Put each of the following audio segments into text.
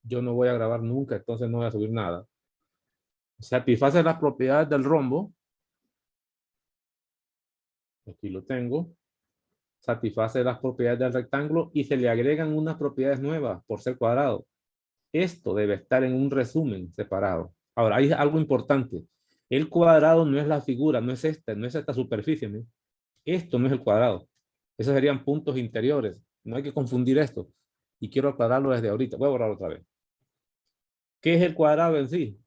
yo no voy a grabar nunca, entonces no voy a subir nada. Satisface las propiedades del rombo. Aquí lo tengo. Satisface las propiedades del rectángulo y se le agregan unas propiedades nuevas por ser cuadrado. Esto debe estar en un resumen separado. Ahora, hay algo importante. El cuadrado no es la figura, no es esta superficie, ¿no? Esto no es el cuadrado. Esos serían puntos interiores. No hay que confundir esto. Y quiero aclararlo desde ahorita. Voy a borrar otra vez. ¿Qué es el cuadrado en sí?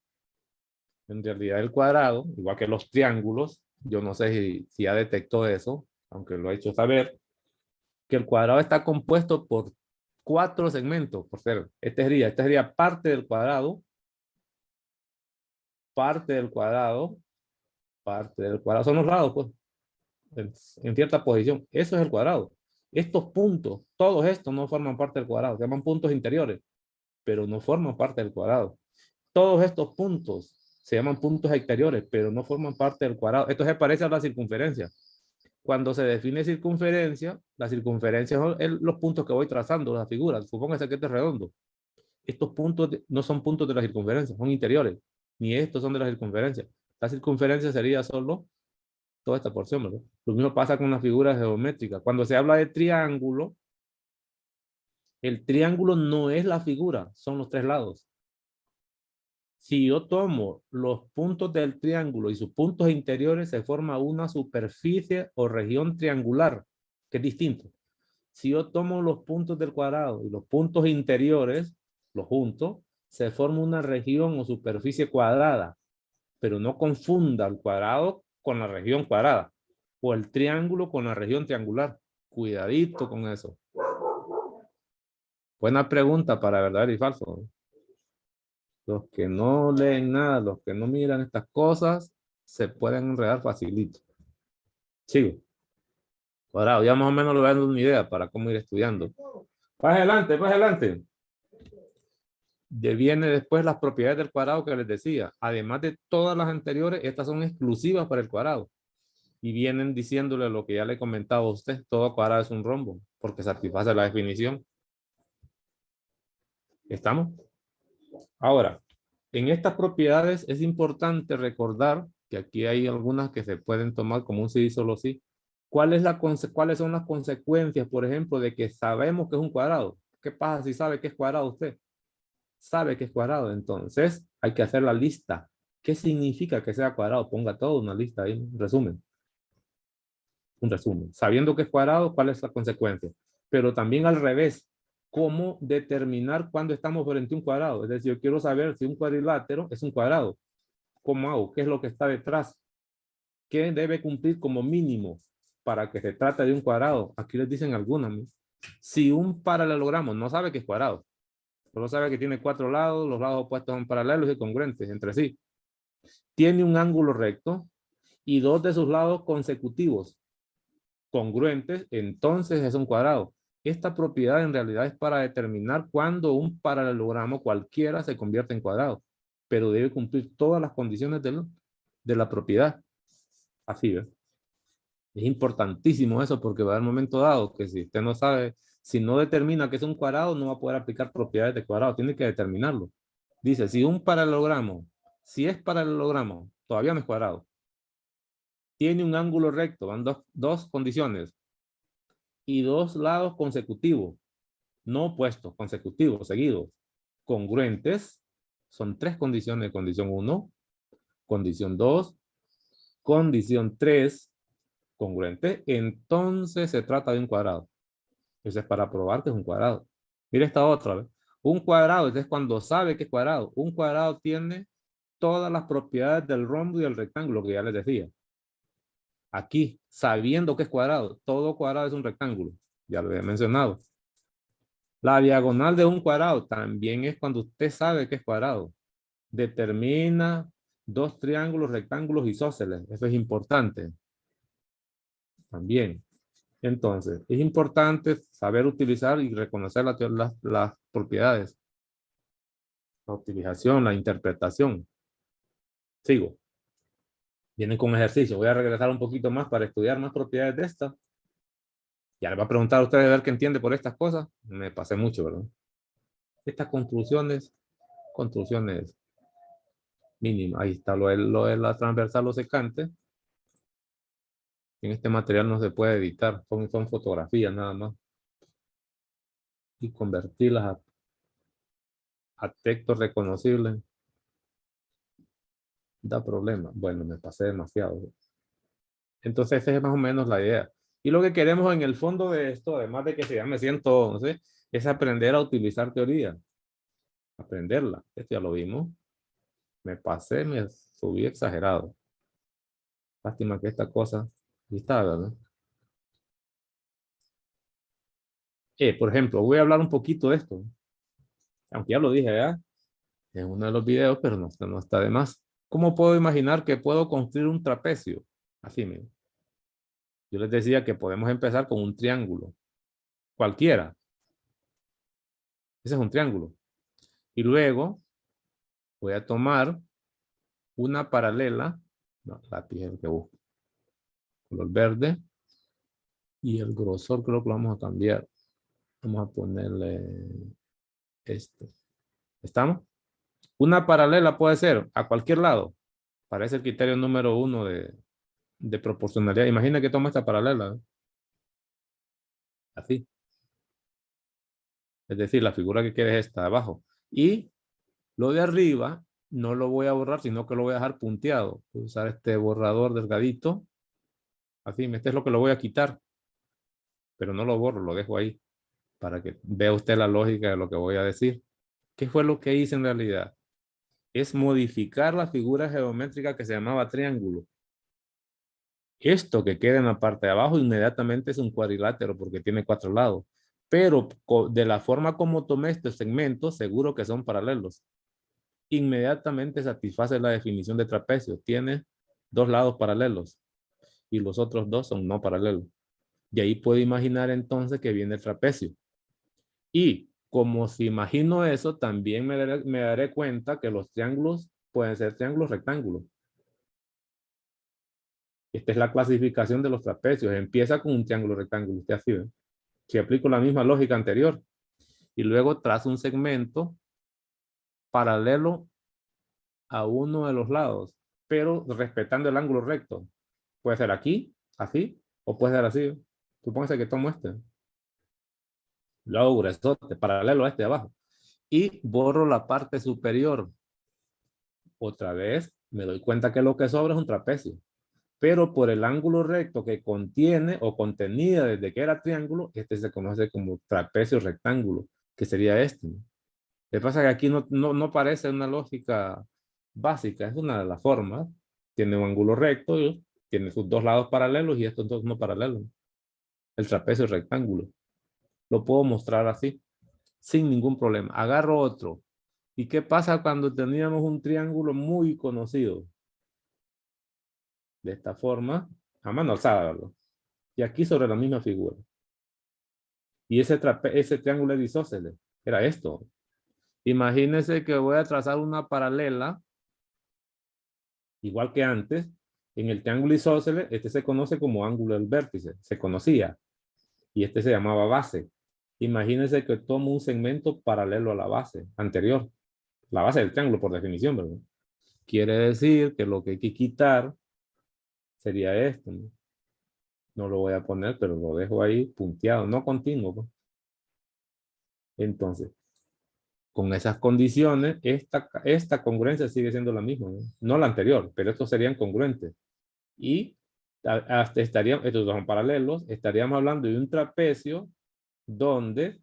En realidad el cuadrado, igual que los triángulos, yo no sé si ya detectó eso, aunque lo ha hecho saber, que el cuadrado está compuesto por 4 segmentos, por ser, este sería parte del cuadrado, parte del cuadrado, son los lados, pues, en cierta posición. Eso es el cuadrado. Estos puntos, todos estos no forman parte del cuadrado, se llaman puntos interiores, pero no forman parte del cuadrado. Todos estos puntos se llaman puntos exteriores, pero no forman parte del cuadrado. Esto se parece a la circunferencia. Cuando se define circunferencia, la circunferencia son los puntos que voy trazando, las figuras. Supóngase que este es redondo. Estos puntos no son puntos de la circunferencia, son interiores. Ni estos son de la circunferencia. La circunferencia sería solo toda esta porción, ¿verdad? Lo mismo pasa con las figuras geométricas. Cuando se habla de triángulo, el triángulo no es la figura, son los 3 lados. Si yo tomo los puntos del triángulo y sus puntos interiores, se forma una superficie o región triangular, que es distinto. Si yo tomo los puntos del cuadrado y los puntos interiores, los junto, se forma una región o superficie cuadrada, pero no confunda el cuadrado con la región cuadrada o el triángulo con la región triangular. Cuidadito con eso. Buena pregunta para verdadero y falso, ¿no? Los que no leen nada, los que no miran estas cosas, se pueden enredar facilito. Sigo. Cuadrado, ya más o menos lo voy dando una idea para cómo ir estudiando. Más adelante, más adelante. Viene después las propiedades del cuadrado que les decía. Además de todas las anteriores, estas son exclusivas para el cuadrado. Y vienen diciéndole lo que ya le comentaba a usted. Todo cuadrado es un rombo, porque satisface la definición. ¿Estamos? Ahora, en estas propiedades es importante recordar que aquí hay algunas que se pueden tomar como un sí y solo sí. ¿Cuáles son las consecuencias, por ejemplo, de que sabemos que es un cuadrado? ¿Qué pasa si sabe que es cuadrado usted? Sabe que es cuadrado, entonces hay que hacer la lista. ¿Qué significa que sea cuadrado? Ponga todo una lista ahí, un resumen. Un resumen. Sabiendo que es cuadrado, ¿cuál es la consecuencia? Pero también al revés, ¿cómo determinar cuándo estamos frente a un cuadrado? Es decir, yo quiero saber si un cuadrilátero es un cuadrado. ¿Cómo hago? ¿Qué es lo que está detrás? ¿Qué debe cumplir como mínimo para que se trate de un cuadrado? Aquí les dicen algunas. ¿No? Si un paralelogramo no sabe que es cuadrado, solo sabe que tiene 4 lados, los lados opuestos son paralelos y congruentes entre sí. Tiene un ángulo recto y 2 de sus lados consecutivos, congruentes, entonces es un cuadrado. Esta propiedad en realidad es para determinar cuándo un paralelogramo cualquiera se convierte en cuadrado, pero debe cumplir todas las condiciones de la propiedad. Así es. Es importantísimo eso porque va a haber un momento dado que si usted no sabe, si no determina que es un cuadrado, no va a poder aplicar propiedades de cuadrado. Tiene que determinarlo. Dice, si un paralelogramo, si es paralelogramo, todavía no es cuadrado. Tiene un ángulo recto, van dos condiciones. Y 2 lados consecutivos, no opuestos, consecutivos, seguidos. Congruentes, son 3 condiciones. Condición 1, condición 2, condición 3, congruente. Entonces se trata de un cuadrado. Eso es para probar que es un cuadrado. Mira esta otra vez. Un cuadrado, es cuando sabe que es cuadrado. Un cuadrado tiene todas las propiedades del rombo y del rectángulo que ya les decía. Aquí, sabiendo que es cuadrado, todo cuadrado es un rectángulo. Ya lo he mencionado. La diagonal de un cuadrado también es cuando usted sabe que es cuadrado. Determina 2 triángulos, rectángulos isósceles. Eso es importante. También. Entonces, es importante saber utilizar y reconocer las propiedades. La utilización, la interpretación. Sigo. Vienen con ejercicio. Voy a regresar un poquito más para estudiar más propiedades de estas. Ya le va a preguntar a ustedes a ver qué entiende por estas cosas. Me pasé mucho, ¿verdad? Estas construcciones mínimas. Ahí está lo de la transversal o secante. En este material no se puede editar, son fotografías nada más. Y convertirlas a texto reconocible da problema. Bueno, me pasé demasiado. Entonces, esa es más o menos la idea. Y lo que queremos en el fondo de esto, además de que ya me siento, no sé, es aprender a utilizar teoría. Aprenderla. Esto ya lo vimos. Me pasé, me subí exagerado. Lástima que esta cosa, ahí está, ¿verdad? Por ejemplo, voy a hablar un poquito de esto. Aunque ya lo dije, ¿verdad? En uno de los videos, pero no está de más. ¿Cómo puedo imaginar que puedo construir un trapecio? Así mismo. Yo les decía que podemos empezar con un triángulo. Cualquiera. Ese es un triángulo. Y luego voy a tomar una paralela. No, lápiz es el que busco. Color verde. Y el grosor creo que lo vamos a cambiar. Vamos a ponerle este. ¿Estamos? Una paralela puede ser a cualquier lado. Parece el criterio número 1 de proporcionalidad. Imagina que toma esta paralela. ¿Eh? Así. Es decir, la figura que quede es esta de abajo. Y lo de arriba no lo voy a borrar, sino que lo voy a dejar punteado. Voy a usar este borrador delgadito. Así, este es lo que lo voy a quitar. Pero no lo borro, lo dejo ahí. Para que vea usted la lógica de lo que voy a decir. ¿Qué fue lo que hice en realidad? Es modificar la figura geométrica que se llamaba triángulo. Esto que queda en la parte de abajo inmediatamente es un cuadrilátero porque tiene 4 lados. Pero de la forma como tomé estos segmentos, seguro que son paralelos. Inmediatamente satisface la definición de trapecio. Tiene 2 lados paralelos y los otros 2 son no paralelos. Y ahí puedo imaginar entonces que viene el trapecio. Y como si imagino eso, también me daré cuenta que los triángulos pueden ser triángulos rectángulos. Esta es la clasificación de los trapecios. Empieza con un triángulo rectángulo. Usted así ve. Si aplico la misma lógica anterior y luego trazo un segmento paralelo a uno de los lados, pero respetando el ángulo recto. Puede ser aquí, así, o puede ser así. Supóngase que tomo este. Lo hago gruesote, paralelo a este de abajo. Y borro la parte superior. Otra vez me doy cuenta que lo que sobra es un trapecio. Pero por el ángulo recto que contiene o contenía desde que era triángulo, este se conoce como trapecio rectángulo, que sería este. Lo que pasa es que aquí no parece una lógica básica, es una de las formas. Tiene un ángulo recto, tiene sus 2 lados paralelos y estos 2 no paralelos. El trapecio rectángulo. Lo puedo mostrar así, sin ningún problema. Agarro otro. ¿Y qué pasa cuando teníamos un triángulo muy conocido? De esta forma, a mano alzada, ¿verdad? Y aquí sobre la misma figura. Y ese triángulo es isósceles. Era esto. Imagínense que voy a trazar una paralela, igual que antes. En el triángulo isósceles, este se conoce como ángulo del vértice. Se conocía. Y este se llamaba base. Imagínense que tomo un segmento paralelo a la base anterior. La base del triángulo, por definición, ¿verdad? Quiere decir que lo que hay que quitar sería esto, ¿no? No lo voy a poner, pero lo dejo ahí punteado, no continuo, pues. Entonces, con esas condiciones, esta congruencia sigue siendo la misma, ¿no? No la anterior, pero estos serían congruentes. Y hasta estos son paralelos, estaríamos hablando de un trapecio donde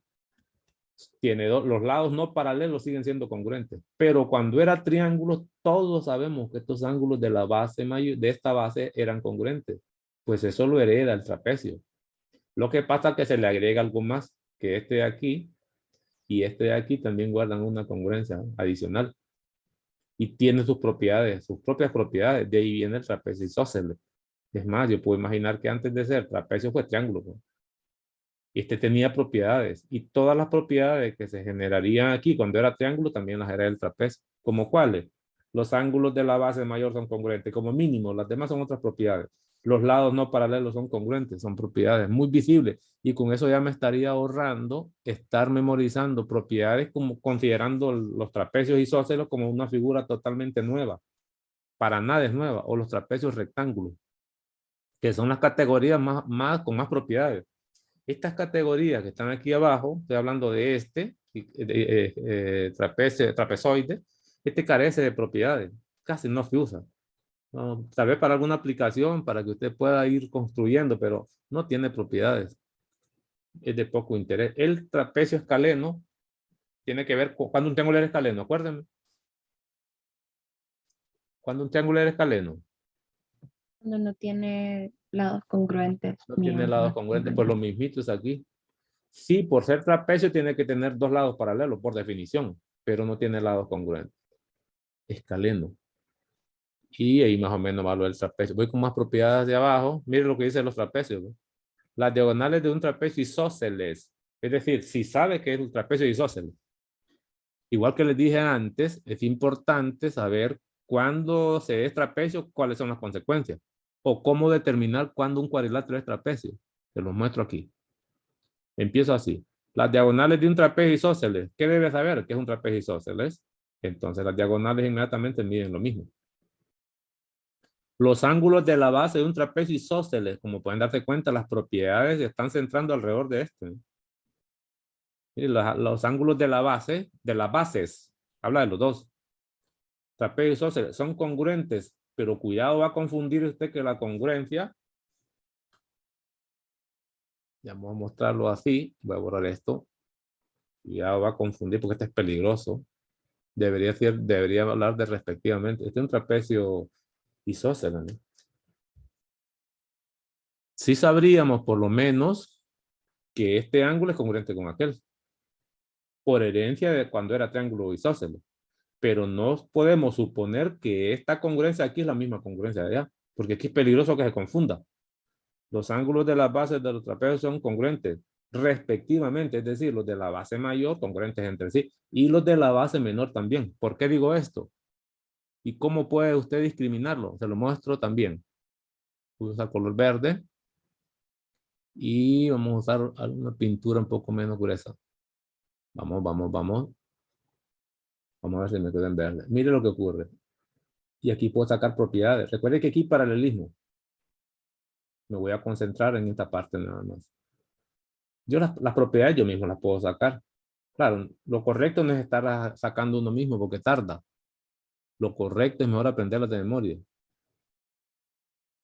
tiene los lados no paralelos siguen siendo congruentes. Pero cuando era triángulo, todos sabemos que estos ángulos de la base mayor, de esta base eran congruentes. Pues eso lo hereda el trapecio. Lo que pasa es que se le agrega algo más, que este de aquí y este de aquí también guardan una congruencia adicional. Y tiene sus propiedades, sus propias propiedades. De ahí viene el trapecio isósceles. Es más, yo puedo imaginar que antes de ser trapecio fue triángulo, ¿no? Y este tenía propiedades. Y todas las propiedades que se generarían aquí cuando era triángulo también las era el trapecio. ¿Como cuáles? Los ángulos de la base mayor son congruentes, como mínimo. Las demás son otras propiedades. Los lados no paralelos son congruentes, son propiedades muy visibles. Y con eso ya me estaría ahorrando estar memorizando propiedades como considerando los trapecios isósceles como una figura totalmente nueva. Para nada es nueva. O los trapecios rectángulos, que son las categorías con más propiedades. Estas categorías que están aquí abajo, estoy hablando de trapezoide, este carece de propiedades, casi no se usa. No, tal vez para alguna aplicación, para que usted pueda ir construyendo, pero no tiene propiedades. Es de poco interés. El trapecio escaleno tiene que ver con cuando un triángulo era escaleno, acuérdenme. Cuando un triángulo era escaleno. Cuando no tiene lados congruentes. No Ni tiene lados ángulos congruentes, pues lo mismito es aquí. Sí, por ser trapecio tiene que tener dos lados paralelos, por definición, pero no tiene lados congruentes. Escaleno. Y ahí más o menos va lo del trapecio. Voy con más propiedades de abajo. Miren lo que dicen los trapecios, ¿no? Las diagonales de un trapecio isósceles. Es decir, si sabe que es un trapecio isósceles. Igual que les dije antes, es importante saber cuándo se es trapecio, cuáles son las consecuencias. O cómo determinar cuándo un cuadrilátero es trapecio. Se los muestro aquí. Empiezo así. Las diagonales de un trapecio isósceles. ¿Qué debe saber? ¿Qué es un trapecio isósceles? Entonces las diagonales inmediatamente miden lo mismo. Los ángulos de la base de un trapecio isósceles, como pueden darse cuenta, las propiedades se están centrando alrededor de este. Y los ángulos de la base, de las bases, habla de los dos. Trapecio isósceles son congruentes, pero cuidado, va a confundir usted que la congruencia, ya vamos a mostrarlo así, voy a borrar esto, cuidado, va a confundir porque este es peligroso. Debería hablar de respectivamente. Este es un trapecio isósceles, ¿no? Sí sabríamos por lo menos que este ángulo es congruente con aquel, por herencia de cuando era triángulo isósceles. Pero no podemos suponer que esta congruencia aquí es la misma congruencia de allá, porque aquí es peligroso que se confunda. Los ángulos de las bases de los trapecios son congruentes respectivamente, es decir, los de la base mayor congruentes entre sí y los de la base menor también. ¿Por qué digo esto? ¿Y cómo puede usted discriminarlo? Se lo muestro también. Voy a usar color verde y vamos a usar una pintura un poco menos gruesa. Vamos, vamos, vamos. Vamos a ver si me queda en verde. Mire lo que ocurre. Y aquí puedo sacar propiedades. Recuerde que aquí paralelismo. Me voy a concentrar en esta parte nada más. Yo las propiedades yo mismo las puedo sacar. Claro, lo correcto no es estar sacando uno mismo porque tarda. Lo correcto es mejor aprenderlas de memoria.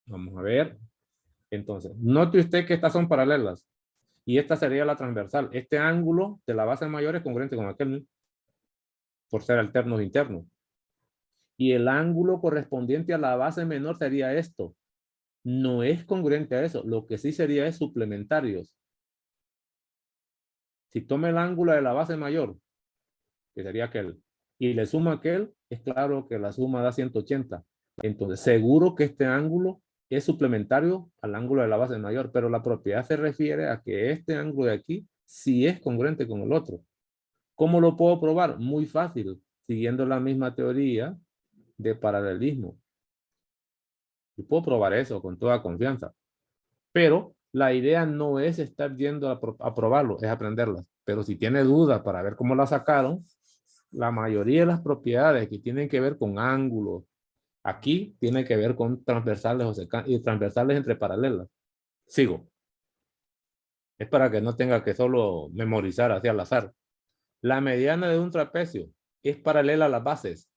Vamos a ver. Entonces, note usted que estas son paralelas. Y esta sería la transversal. Este ángulo de la base mayor es congruente con aquel, ¿no? Por ser alternos internos. Y el ángulo correspondiente a la base menor sería esto. No es congruente a eso. Lo que sí sería es suplementarios. Si toma el ángulo de la base mayor, que sería aquel, y le suma aquel, es claro que la suma da 180. Entonces, seguro que este ángulo es suplementario al ángulo de la base mayor, pero la propiedad se refiere a que este ángulo de aquí sí es congruente con el otro. ¿Cómo lo puedo probar? Muy fácil, siguiendo la misma teoría de paralelismo. Y puedo probar eso con toda confianza. Pero la idea no es estar yendo a probarlo, es aprenderlas. Pero si tiene dudas para ver cómo la sacaron, la mayoría de las propiedades que tienen que ver con ángulos, aquí tiene que ver con transversales y transversales entre paralelas. Sigo. Es para que no tenga que solo memorizar hacia al azar. La mediana de un trapecio es paralela a las bases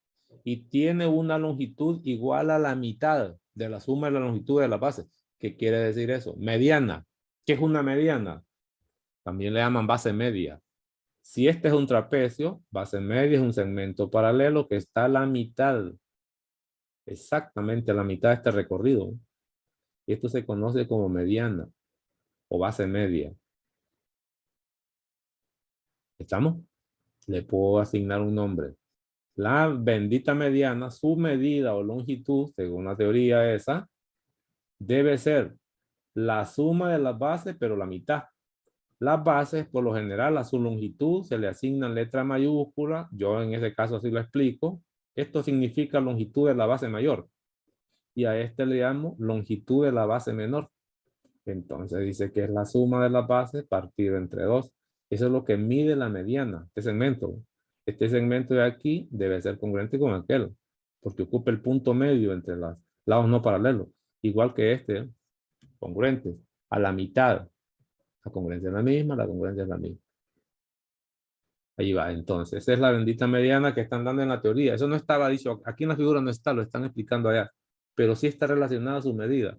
y tiene una longitud igual a la mitad de la suma de la longitud de las bases. ¿Qué quiere decir eso? Mediana. ¿Qué es una mediana? También le llaman base media. Si este es un trapecio, base media es un segmento paralelo que está a la mitad, exactamente a la mitad de este recorrido. Esto se conoce como mediana o base media. ¿Estamos? Le puedo asignar un nombre. La bendita mediana, su medida o longitud, según la teoría esa, debe ser la suma de las bases, pero la mitad. Las bases, por lo general, a su longitud se le asignan letra mayúscula. Yo en ese caso así lo explico. Esto significa longitud de la base mayor. y a este le llamo longitud de la base menor. Entonces dice que es la suma de las bases partida entre 2. Eso es lo que mide la mediana, este segmento. Este segmento de aquí debe ser congruente con aquel, porque ocupa el punto medio entre los lados no paralelos. Igual que este, congruente, a la mitad. La congruencia es la misma, la congruencia es la misma. Ahí va, entonces, esa es la bendita mediana que están dando en la teoría. Eso no estaba dicho, aquí en la figura no está, lo están explicando allá, pero sí está relacionada a su medida.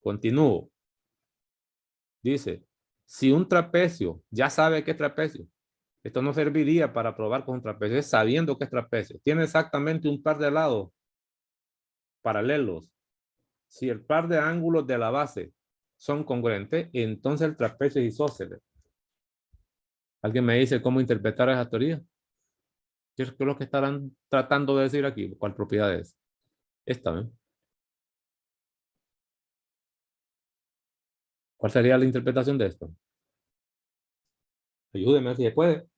Continúo. Dice, si un trapecio, ya sabe que es trapecio, esto no serviría para probar con un trapecio, es sabiendo que es trapecio. Tiene exactamente un par de lados paralelos. Si el par de ángulos de la base son congruentes, entonces el trapecio es isósceles. ¿Alguien me dice cómo interpretar esa teoría? ¿Qué es lo que estarán tratando de decir aquí? ¿Cuál propiedad es? Esta, ¿eh? ¿Cuál sería la interpretación de esto? Ayúdeme si se puede.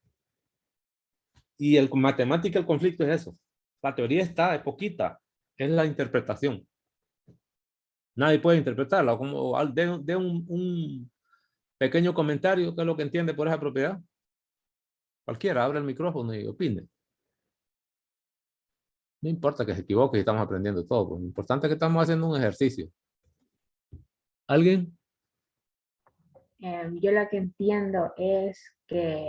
Y el matemática, el conflicto es eso. La teoría está, es poquita. Es la interpretación. Nadie puede interpretarla. Como de un pequeño comentario, ¿qué es lo que entiende por esa propiedad? Cualquiera, abre el micrófono y opine. No importa que se equivoque, estamos aprendiendo todo. Pues. Lo importante es que estamos haciendo un ejercicio. ¿Alguien? Yo lo que entiendo es que,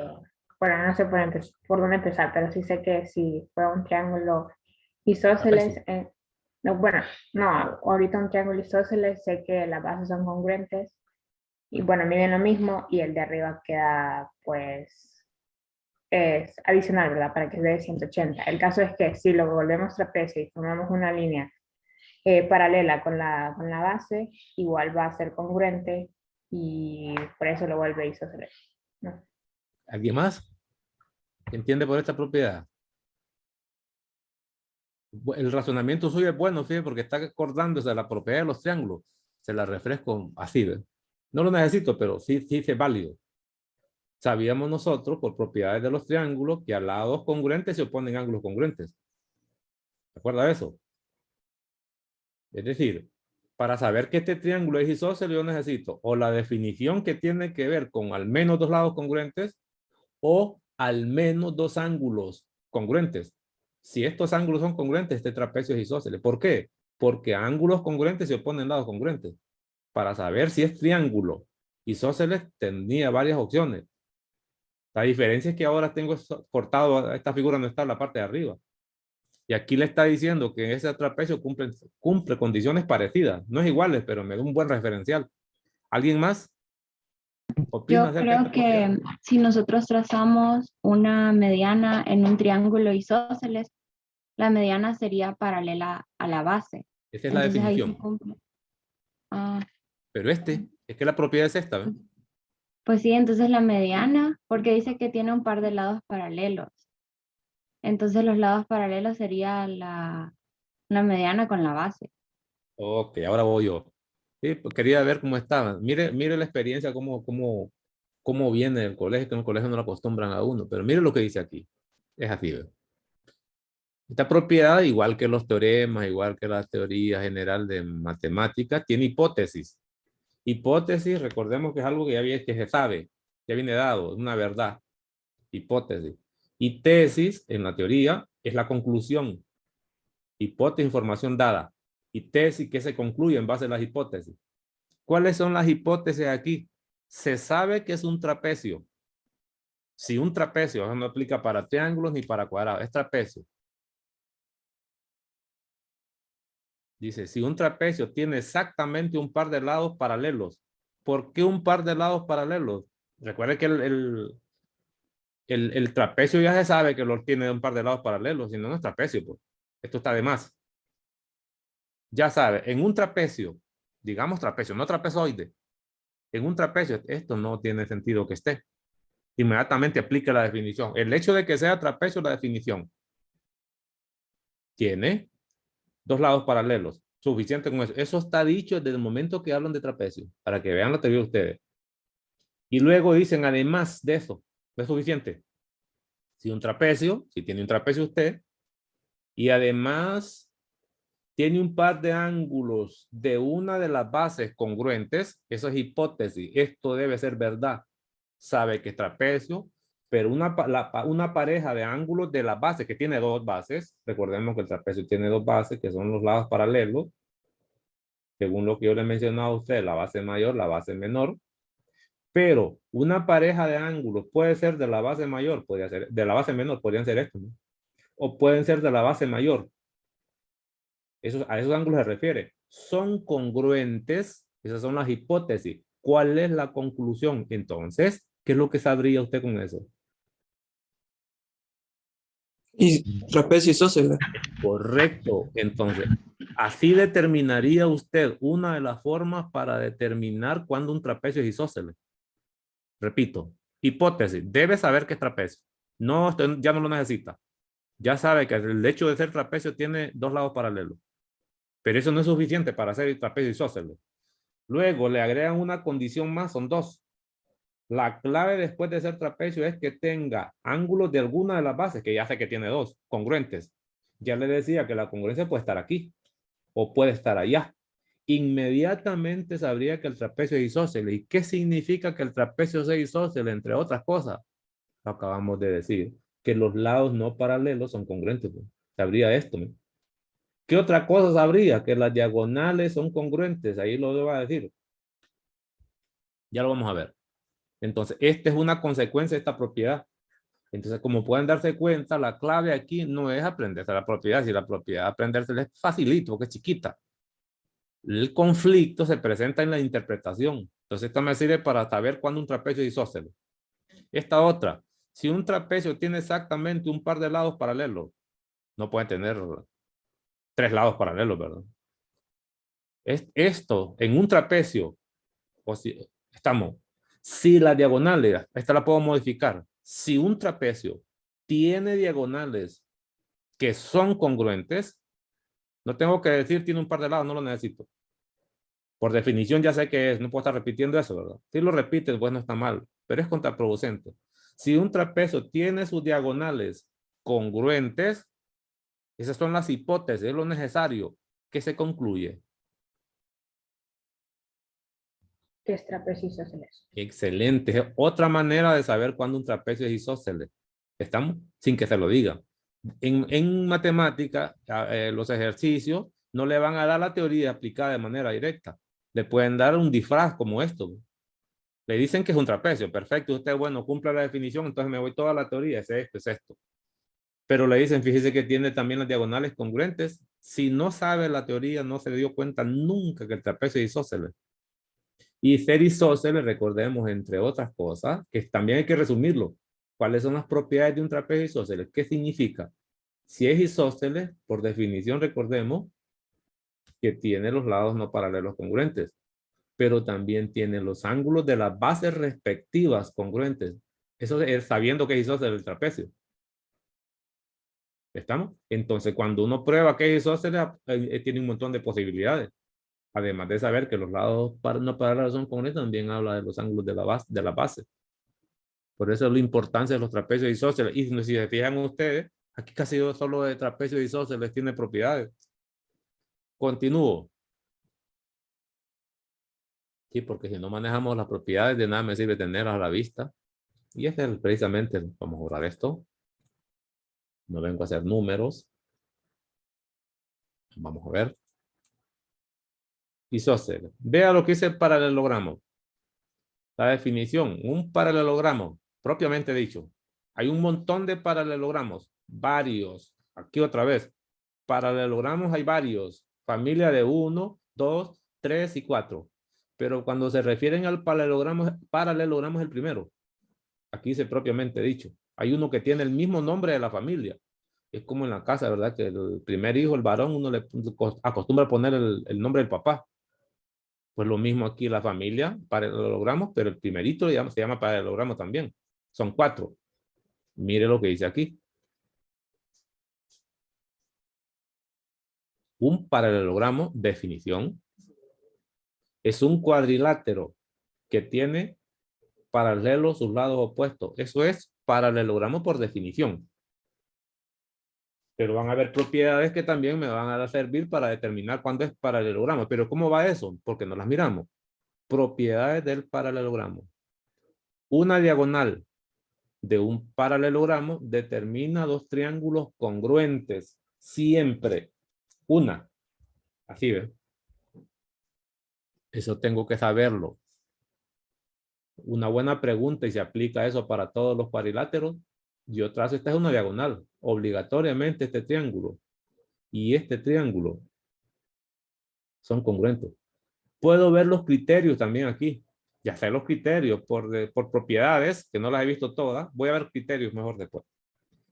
bueno, no sé por dónde empezar, pero sí sé que si fuera un triángulo isósceles, no, bueno, no, ahorita un triángulo isósceles sé que las bases son congruentes y bueno, miden lo mismo y el de arriba queda pues es adicional, ¿verdad? Para que se dé 180. El caso es que si lo volvemos trapecio y formamos una línea paralela con la base, igual va a ser congruente y por eso lo vuelve isósceles, ¿no? ¿Alguien más? ¿Entiende por esta propiedad? El razonamiento suyo es bueno, fíjate, porque está acordándose de la propiedad de los triángulos. Se la refresco así, ¿ves? No lo necesito, pero sí es válido. Sabíamos nosotros, por propiedades de los triángulos, que a lados congruentes se oponen ángulos congruentes. ¿Se acuerda de eso? Es decir, para saber que este triángulo es isósceles, yo necesito o la definición que tiene que ver con al menos dos lados congruentes o al menos dos ángulos congruentes. Si estos ángulos son congruentes, este trapecio es isósceles. ¿Por qué? Porque a ángulos congruentes se oponen lados congruentes. Para saber si es triángulo isósceles, tenía varias opciones. La diferencia es que ahora tengo cortado, esta figura no está en la parte de arriba. Y aquí le está diciendo que ese trapecio cumple condiciones parecidas. No es iguales, pero me da un buen referencial. ¿Alguien más opina Yo acerca de creo esta propiedad? que si nosotros trazamos una mediana en un triángulo isósceles, la mediana sería paralela a la base. Esa es la Entonces ahí se definición. cumple. Ah, Pero es que la propiedad es esta, ¿ve? pues sí, entonces la mediana, porque dice que tiene un par de lados paralelos. Entonces los lados paralelos sería la mediana con la base. Ok, ahora voy yo. Sí, pues quería ver cómo estaba. Mire la experiencia, cómo viene el colegio, que en el colegio no lo acostumbran a uno. Pero mire lo que dice aquí. Es así, ¿ve? Esta propiedad, igual que los teoremas, igual que la teoría general de matemáticas, tiene hipótesis. Hipótesis, recordemos que es algo que que se sabe, ya viene dado, es una verdad. Hipótesis. Y tesis, en la teoría, es la conclusión. Hipótesis, información dada. Y tesis que se concluye en base a las hipótesis. ¿Cuáles son las hipótesis aquí? Se sabe que es un trapecio. Si un trapecio, eso no aplica para triángulos ni para cuadrados, es trapecio. Dice, si un trapecio tiene exactamente un par de lados paralelos, ¿por qué un par de lados paralelos? Recuerde que el trapecio ya se sabe que lo tiene un par de lados paralelos, si no, no es trapecio, pues. Esto está de más. Ya sabe, en un trapecio, digamos trapecio, no trapezoide, en un trapecio esto no tiene sentido que esté. Inmediatamente aplica la definición. El hecho de que sea trapecio, la definición. Tiene dos lados paralelos. Suficiente con eso. Eso está dicho desde el momento que hablan de trapecio, para que vean la teoría de ustedes. Y luego dicen, además de eso, ¿no es suficiente? Si tiene un trapecio usted, y además tiene un par de ángulos de una de las bases congruentes, eso es hipótesis, esto debe ser verdad. Sabe que es trapecio, pero una pareja de ángulos de las bases que tiene dos bases, recordemos que el trapecio tiene dos bases que son los lados paralelos, según lo que yo le he mencionado a usted, la base mayor, la base menor, pero una pareja de ángulos puede ser de la base mayor, podría ser, de la base menor, podrían ser estos, ¿no? O pueden ser de la base mayor. A esos ángulos se refiere. Son congruentes, esas son las hipótesis. ¿Cuál es la conclusión? Entonces, ¿qué es lo que sabría usted con eso? Y trapecio isósceles. Correcto. Entonces, así determinaría usted una de las formas para determinar cuándo un trapecio es isósceles. Repito, hipótesis. Debe saber que es trapecio. No, usted ya no lo necesita. Ya sabe que el hecho de ser trapecio tiene dos lados paralelos. Pero eso no es suficiente para hacer trapecio isósceles. Luego le agregan una condición más, son dos. La clave después de ser trapecio es que tenga ángulos de alguna de las bases, que ya sé que tiene dos, congruentes. Ya le decía que la congruencia puede estar aquí o puede estar allá. Inmediatamente sabría que el trapecio es isósceles. ¿Y qué significa que el trapecio sea isósceles? Entre otras cosas, lo acabamos de decir, que los lados no paralelos son congruentes. Pues. Sabría esto. ¿no? ¿Qué otra cosa sabría? Que las diagonales son congruentes. Ahí lo va a decir. Ya lo vamos a ver. Entonces, esta es una consecuencia de esta propiedad. Entonces, como pueden darse cuenta, la clave aquí no es aprenderse la propiedad. Si la propiedad aprenderse es facilito, porque es chiquita. El conflicto se presenta en la interpretación. Entonces, esta me sirve para saber cuándo un trapecio es isósceles. Esta otra, si un trapecio tiene exactamente un par de lados paralelos, no puede tener tres lados paralelos, ¿verdad? Esto, en un trapecio, o si estamos, si la diagonal, esta la puedo modificar. Si un trapecio tiene diagonales que son congruentes, no tengo que decir tiene un par de lados, no lo necesito. Por definición ya sé que es, no puedo estar repitiendo eso, ¿verdad? Si lo repites, pues no está mal, pero es contraproducente. Si un trapecio tiene sus diagonales congruentes, esas son las hipótesis, es lo necesario que se concluye. Que es trapecio isósceles. Excelente. Es otra manera de saber cuándo un trapecio es isósceles. ¿Estamos? Sin que se lo diga. En matemática, los ejercicios no le van a dar la teoría aplicada de manera directa. Le pueden dar un disfraz como esto. Le dicen que es un trapecio. Perfecto. Usted, bueno, cumple la definición, entonces me voy toda la teoría. Es esto, es esto. Pero le dicen, fíjese que tiene también las diagonales congruentes. Si no sabe la teoría, no se dio cuenta nunca que el trapecio es isósceles. Y ser isósceles, recordemos, entre otras cosas, que también hay que resumirlo. ¿Cuáles son las propiedades de un trapecio isósceles? ¿Qué significa? Si es isósceles, por definición, recordemos que tiene los lados no paralelos congruentes, pero también tiene los ángulos de las bases respectivas congruentes. Eso es sabiendo que es isósceles el trapecio. ¿Estamos? Entonces, cuando uno prueba que es isósceles, tiene un montón de posibilidades. Además de saber que los lados no paralelos son congruentes, también habla de los ángulos de la base. Por eso es la importancia de los trapecios isósceles. Y si se fijan ustedes, aquí casi solo de trapecios isósceles tiene propiedades. Continúo. Sí, porque si no manejamos las propiedades, de nada me sirve tenerlas a la vista. Y este es precisamente, vamos a borrar esto. No vengo a hacer números. Vamos a ver. Isósceles. Vea lo que dice el paralelogramo. La definición, un paralelogramo, propiamente dicho. Hay un montón de paralelogramos, varios. Aquí otra vez. Paralelogramos hay varios. Familia de 1, 2, 3 y 4. Pero cuando se refieren al paralelogramo es el primero. Aquí dice propiamente dicho. Hay uno que tiene el mismo nombre de la familia. Es como en la casa, ¿verdad? Que el primer hijo, el varón, uno le acostumbra a poner el nombre del papá. Pues lo mismo aquí la familia, paralelogramos, pero el primerito se llama paralelogramo también. Son 4. Mire lo que dice aquí. Un paralelogramo, definición, es un cuadrilátero que tiene paralelos sus lados opuestos. Eso es paralelogramo por definición. Pero van a haber propiedades que también me van a servir para determinar cuándo es paralelogramo. Pero ¿cómo va eso? Porque no las miramos. Propiedades del paralelogramo. Una diagonal de un paralelogramo determina dos triángulos congruentes. Siempre. Una. Así ve. Eso tengo que saberlo. Una buena pregunta y se aplica eso para todos los cuadriláteros. Yo trazo, esta es una diagonal. Obligatoriamente este triángulo y este triángulo son congruentes. Puedo ver los criterios también aquí. Ya sé los criterios por propiedades, que no las he visto todas. Voy a ver criterios mejor después.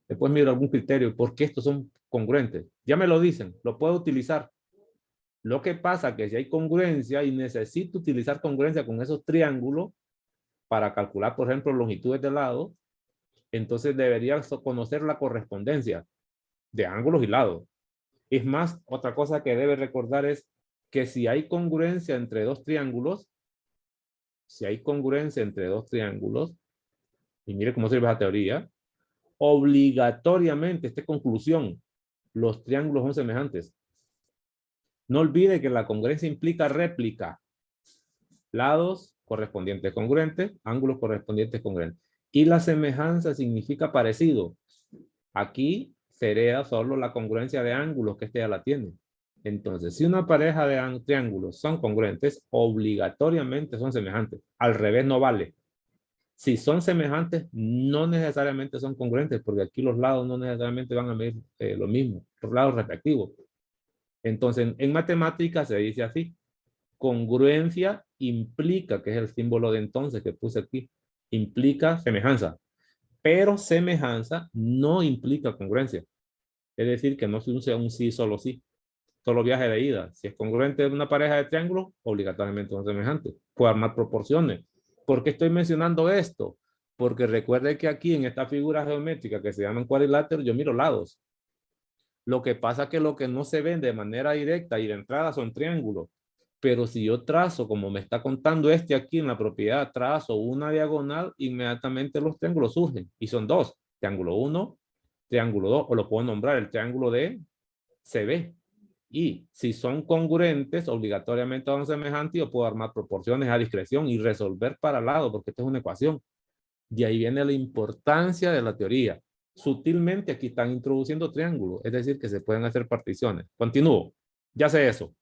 Después miro algún criterio, porque estos son congruentes. Ya me lo dicen, lo puedo utilizar. Lo que pasa es que si hay congruencia y necesito utilizar congruencia con esos triángulos para calcular, por ejemplo, longitudes de lado, entonces debería conocer la correspondencia de ángulos y lados. Es más, otra cosa que debe recordar es que si hay congruencia entre dos triángulos, y mire cómo sirve esa teoría, obligatoriamente, esta conclusión, los triángulos son semejantes. No olvide que la congruencia implica réplica. Lados correspondientes congruentes, ángulos correspondientes congruentes. Y la semejanza significa parecido. Aquí sería solo la congruencia de ángulos, que este ya la tiene. Entonces, si una pareja de triángulos son congruentes, obligatoriamente son semejantes. Al revés no vale. Si son semejantes, no necesariamente son congruentes, porque aquí los lados no necesariamente van a medir lo mismo, los lados respectivos. Entonces, en matemáticas se dice así: congruencia implica, que es el símbolo de entonces que puse aquí, implica semejanza, pero semejanza no implica congruencia. Es decir, que no es un sí, solo sí, solo viaje de ida. Si es congruente una pareja de triángulos, obligatoriamente son semejantes. Puedo armar proporciones. ¿Por qué estoy mencionando esto? Porque recuerde que aquí en esta figura geométrica que se llaman cuadriláteros, yo miro lados. Lo que pasa es que lo que no se ven de manera directa y de entrada son triángulos. Pero si yo trazo, como me está contando este aquí en la propiedad, trazo una diagonal, inmediatamente los triángulos surgen. Y son dos: triángulo 1, triángulo 2, o lo puedo nombrar el triángulo de CB. Y si son congruentes, obligatoriamente son semejantes, yo puedo armar proporciones a discreción y resolver para lado, porque esta es una ecuación. De ahí viene la importancia de la teoría. Sutilmente aquí están introduciendo triángulos, es decir, que se pueden hacer particiones. Continúo. Ya sé eso.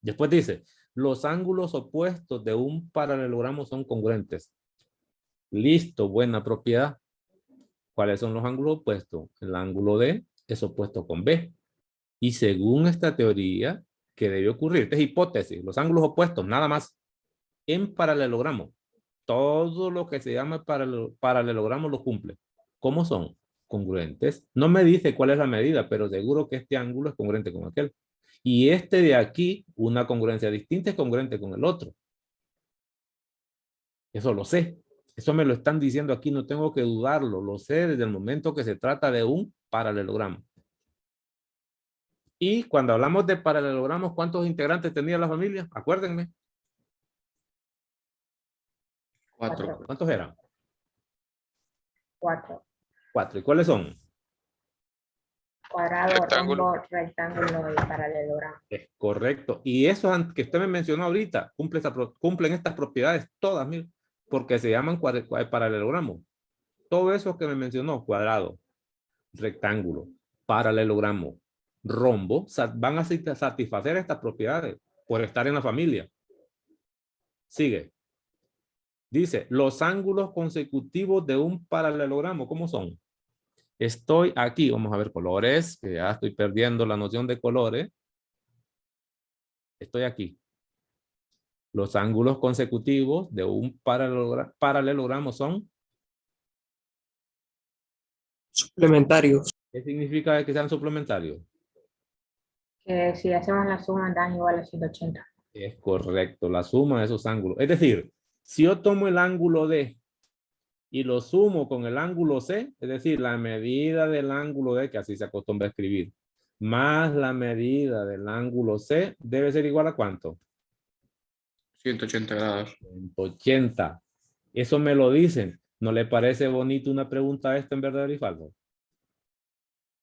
Después dice, los ángulos opuestos de un paralelogramo son congruentes. Listo, buena propiedad. ¿Cuáles son los ángulos opuestos? El ángulo D es opuesto con B. Y según esta teoría, ¿qué debe ocurrir? Esta es hipótesis. Los ángulos opuestos, nada más. En paralelogramo, todo lo que se llama paralelogramo lo cumple. ¿Cómo son? Congruentes. No me dice cuál es la medida, pero seguro que este ángulo es congruente con aquel. Y este de aquí, una congruencia distinta, es congruente con el otro. Eso lo sé. Eso me lo están diciendo aquí, no tengo que dudarlo. Lo sé desde el momento que se trata de un paralelogramo. Y cuando hablamos de paralelogramos, ¿cuántos integrantes tenía la familia? Acuérdenme. 4. ¿Cuántos eran? 4. 4. ¿Y cuáles son? Cuadrado, Rectángulo. rombo, rectángulo y paralelogramo. Es correcto. Y eso que usted me mencionó ahorita, cumplen estas propiedades todas, mire, porque se llaman paralelogramos. Todo eso que me mencionó, cuadrado, rectángulo, paralelogramo, rombo, van a satisfacer estas propiedades por estar en la familia. Sigue. Dice, los ángulos consecutivos de un paralelogramo, ¿cómo son? Estoy aquí, vamos a ver colores, que ya estoy perdiendo la noción de colores. Estoy aquí. Los ángulos consecutivos de un paralelogramo son. Suplementarios. ¿Qué significa que sean suplementarios? Que si hacemos la suma dan igual a 180. Es correcto, la suma de esos ángulos. Es decir, si yo tomo el ángulo D y lo sumo con el ángulo C, es decir, la medida del ángulo D, que así se acostumbra a escribir, más la medida del ángulo C, debe ser igual a ¿cuánto? 180 grados. 180. Eso me lo dicen. ¿No le parece bonito una pregunta esta en verdadero y falso?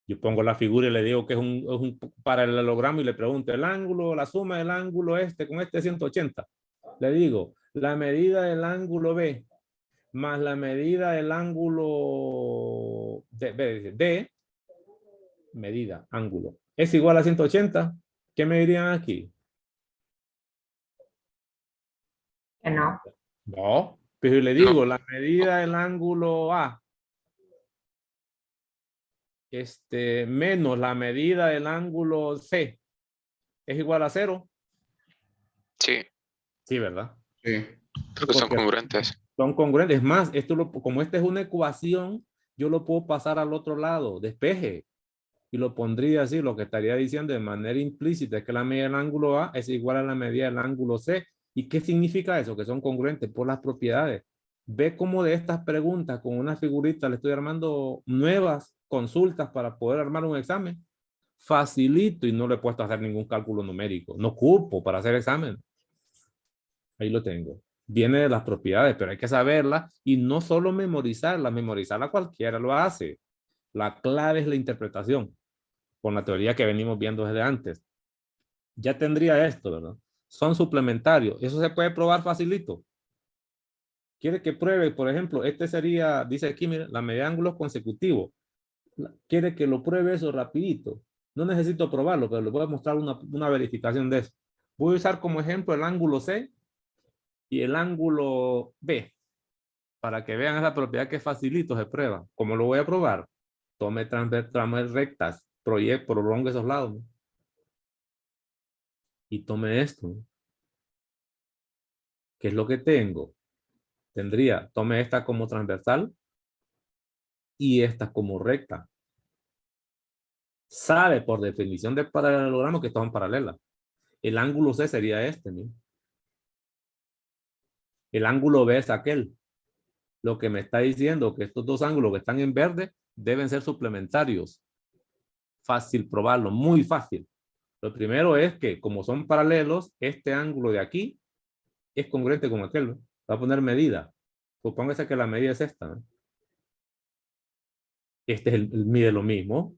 Yo pongo la figura y le digo que es un paralelogramo y le pregunto el ángulo, la suma del ángulo este con este 180. Le digo, la medida del ángulo B más la medida del ángulo D, medida, ángulo, es igual a 180. ¿Qué me dirían aquí? Que no. No, pero le digo, la medida del ángulo A menos la medida del ángulo C es igual a 0. Sí, Sí, ¿verdad? Sí. porque son Porque congruentes. son congruentes. Es más, como esta es una ecuación, yo lo puedo pasar al otro lado, despeje, y lo pondría así. Lo que estaría diciendo de manera implícita es que la medida del ángulo A es igual a la medida del ángulo C. ¿Y qué significa eso? Que son congruentes por las propiedades. Ve cómo de estas preguntas con una figurita le estoy armando nuevas consultas para poder armar un examen. Facilito, y no le he puesto a hacer ningún cálculo numérico. No ocupo para hacer examen. Ahí lo tengo. Viene de las propiedades, pero hay que saberlas y no solo memorizarla. Memorizarla cualquiera lo hace. La clave es la interpretación, con la teoría que venimos viendo desde antes. Ya tendría esto, ¿verdad? Son suplementarios. Eso se puede probar facilito. Quiere que pruebe, por ejemplo, este sería, dice aquí, mire, la medida de ángulos consecutivos. Quiere que lo pruebe eso rapidito. No necesito probarlo, pero le voy a mostrar una verificación de eso. Voy a usar como ejemplo el ángulo C y el ángulo B, para que vean esa propiedad que facilito se prueba. ¿Cómo lo voy a probar? Tome tramas rectas, prolongue esos lados, ¿no? Y tome esto, ¿no? ¿Qué es lo que tengo? Tome esta como transversal y esta como recta. Sabe por definición de paralelogramo que son paralelas. El ángulo C sería este, ¿no? El ángulo B es aquel. Lo que me está diciendo que estos dos ángulos que están en verde deben ser suplementarios. Fácil probarlo, muy fácil. Lo primero es que como son paralelos, este ángulo de aquí es congruente con aquel, ¿no? Va a poner medida. Supóngase que la medida es esta, ¿no? Este es mide lo mismo.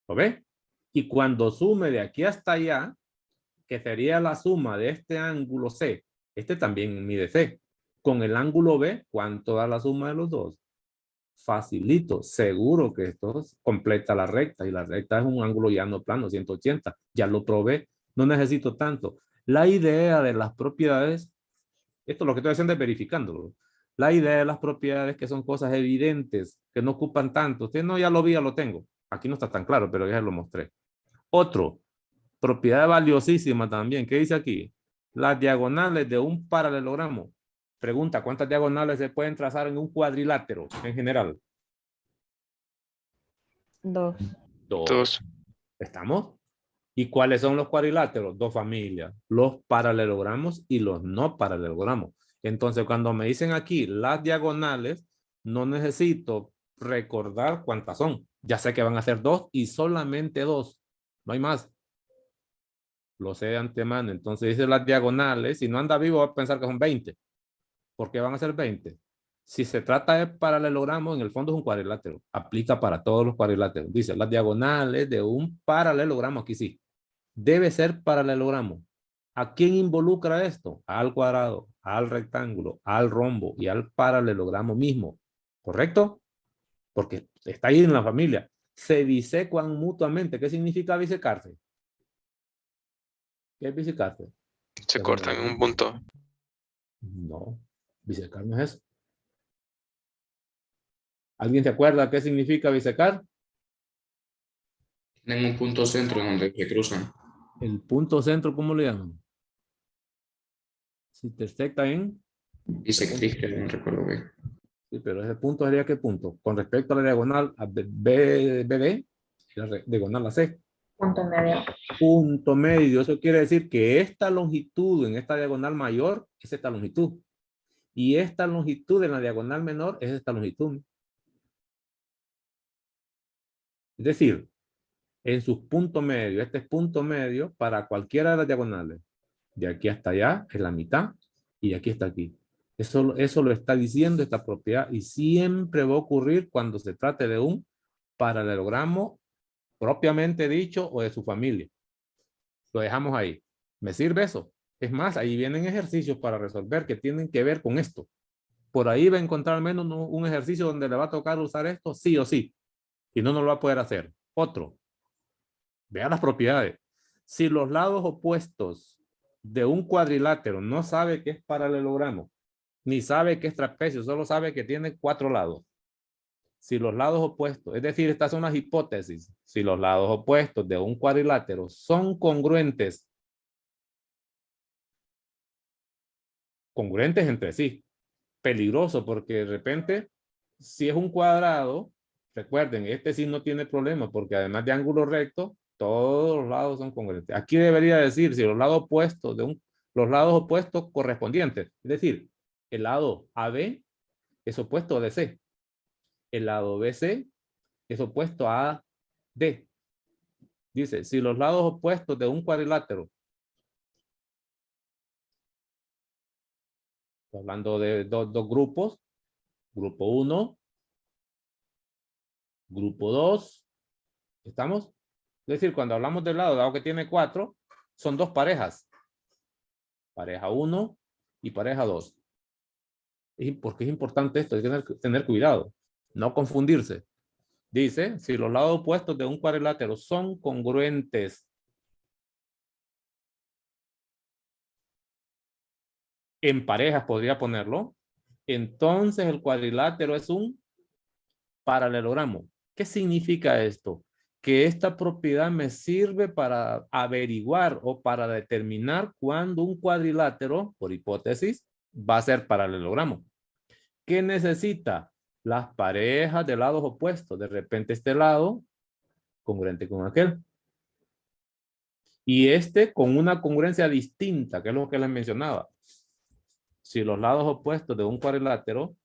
¿Lo ve? Y cuando sume de aquí hasta allá, que sería la suma de este ángulo C, este también mide C. Con el ángulo B, ¿cuánto da la suma de los dos? Facilito, seguro que esto completa la recta, y la recta es un ángulo llano plano, 180. Ya lo probé, no necesito tanto. La idea de las propiedades, esto lo que estoy haciendo es verificándolo. La idea de las propiedades que son cosas evidentes, que no ocupan tanto. Usted no, ya lo vi, ya lo tengo. Aquí no está tan claro, pero ya lo mostré. Otro, propiedad valiosísima también. ¿Qué dice aquí? Las diagonales de un paralelogramo. Pregunta, ¿cuántas diagonales se pueden trazar en un cuadrilátero en general? 2. Dos. ¿Estamos? ¿Y cuáles son los cuadriláteros? Dos familias, los paralelogramos y los no paralelogramos. Entonces, cuando me dicen aquí las diagonales, no necesito recordar cuántas son. Ya sé que van a ser dos y solamente dos. No hay más. Lo sé de antemano. Entonces dice las diagonales. Si no anda vivo, va a pensar que son 20. ¿Por qué van a ser 20? Si se trata de paralelogramo, en el fondo es un cuadrilátero. Aplica para todos los cuadriláteros. Dice las diagonales de un paralelogramo. Aquí sí. Debe ser paralelogramo. ¿A quién involucra esto? Al cuadrado, al rectángulo, al rombo y al paralelogramo mismo. ¿Correcto? Porque está ahí en la familia. Se bisecuan mutuamente. ¿Qué significa bisecarse? ¿Qué es bisecarse? Se cortan en un punto. No, bisecar no es eso. ¿Alguien se acuerda qué significa bisecar? Tienen un punto centro donde se cruzan. El punto centro, ¿cómo le llaman? Si intersecta en... Bisectriz, creo, no recuerdo bien. Sí, pero ese punto sería ¿qué punto? Con respecto a la diagonal a BD y la diagonal a C. Punto medio. Punto medio. Eso quiere decir que esta longitud en esta diagonal mayor es esta longitud. Y esta longitud en la diagonal menor es esta longitud. Es decir, en sus puntos medios, este es punto medio para cualquiera de las diagonales. De aquí hasta allá es la mitad y de aquí hasta aquí. Eso lo está diciendo esta propiedad y siempre va a ocurrir cuando se trate de un paralelogramo propiamente dicho o de su familia. Lo dejamos ahí. ¿Me sirve eso? Es más, ahí vienen ejercicios para resolver que tienen que ver con esto. Por ahí va a encontrar al menos un ejercicio donde le va a tocar usar esto sí o sí. Y no lo va a poder hacer. Otro. Vea las propiedades. Si los lados opuestos de un cuadrilátero no sabe que es paralelogramo, ni sabe que es trapecio, solo sabe que tiene 4 lados. Si los lados opuestos, es decir, estas son las hipótesis, si los lados opuestos de un cuadrilátero son congruentes entre sí, peligroso porque de repente, si es un cuadrado, recuerden, este sí no tiene problema porque además de ángulo recto, todos los lados son congruentes. Aquí debería decir si los lados opuestos los lados opuestos correspondientes, es decir, el lado AB es opuesto a DC, el lado BC es opuesto a AD. Dice, si los lados opuestos de un cuadrilátero, hablando de dos grupos, grupo 1, grupo 2, ¿estamos? Es decir, cuando hablamos del lado, dado que tiene 4, son 2 parejas. Pareja 1 y pareja 2. ¿Por qué es importante esto? Hay que tener cuidado, no confundirse. Dice, si los lados opuestos de un cuadrilátero son congruentes en parejas, podría ponerlo, entonces el cuadrilátero es un paralelogramo. ¿Qué significa esto? Que esta propiedad me sirve para averiguar o para determinar cuándo un cuadrilátero, por hipótesis, va a ser paralelogramo. ¿Qué necesita? Las parejas de lados opuestos. De repente este lado congruente con aquel. Y este con una congruencia distinta, que es lo que les mencionaba. Si los lados opuestos de un cuadrilátero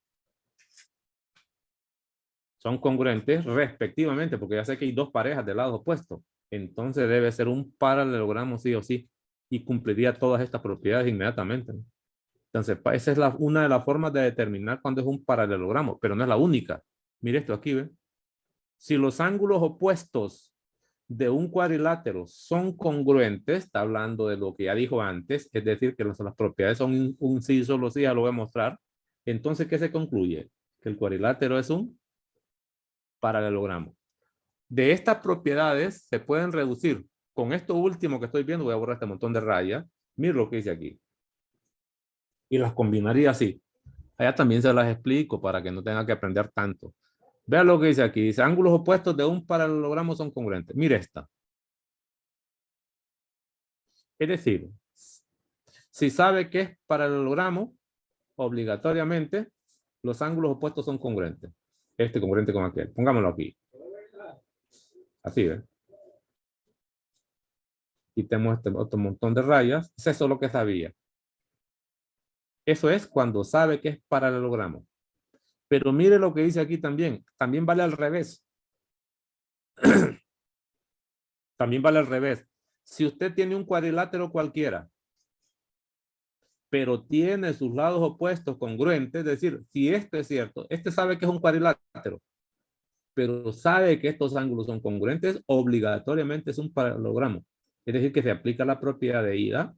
son congruentes respectivamente, porque ya sé que hay 2 parejas de lados opuestos, entonces debe ser un paralelogramo sí o sí, y cumpliría todas estas propiedades inmediatamente. Entonces, esa es una de las formas de determinar cuándo es un paralelogramo, pero no es la única. Mire esto aquí, ¿ve? Si los ángulos opuestos de un cuadrilátero son congruentes, está hablando de lo que ya dijo antes, es decir, que las propiedades son un sí, solo sí, ya lo voy a mostrar. Entonces, ¿qué se concluye? Que el cuadrilátero es un paralelogramo. De estas propiedades se pueden reducir. Con esto último que estoy viendo, voy a borrar este montón de rayas. Mira lo que dice aquí. Y las combinaría así. Allá también se las explico para que no tenga que aprender tanto. Vean lo que dice aquí. Dice, ángulos opuestos de un paralelogramo son congruentes. Mire esta. Es decir, si sabe que es paralelogramo, obligatoriamente los ángulos opuestos son congruentes. Este congruente con aquel. Pongámoslo aquí. Así, ¿ves? Quitemos este otro montón de rayas. Eso es lo que sabía. Eso es cuando sabe que es paralelogramo. Pero mire lo que dice aquí también. También vale al revés. También vale al revés. Si usted tiene un cuadrilátero cualquiera, pero tiene sus lados opuestos congruentes, es decir, si esto es cierto, este sabe que es un cuadrilátero, pero sabe que estos ángulos son congruentes, obligatoriamente es un paralelogramo. Es decir, que se aplica la propiedad de ida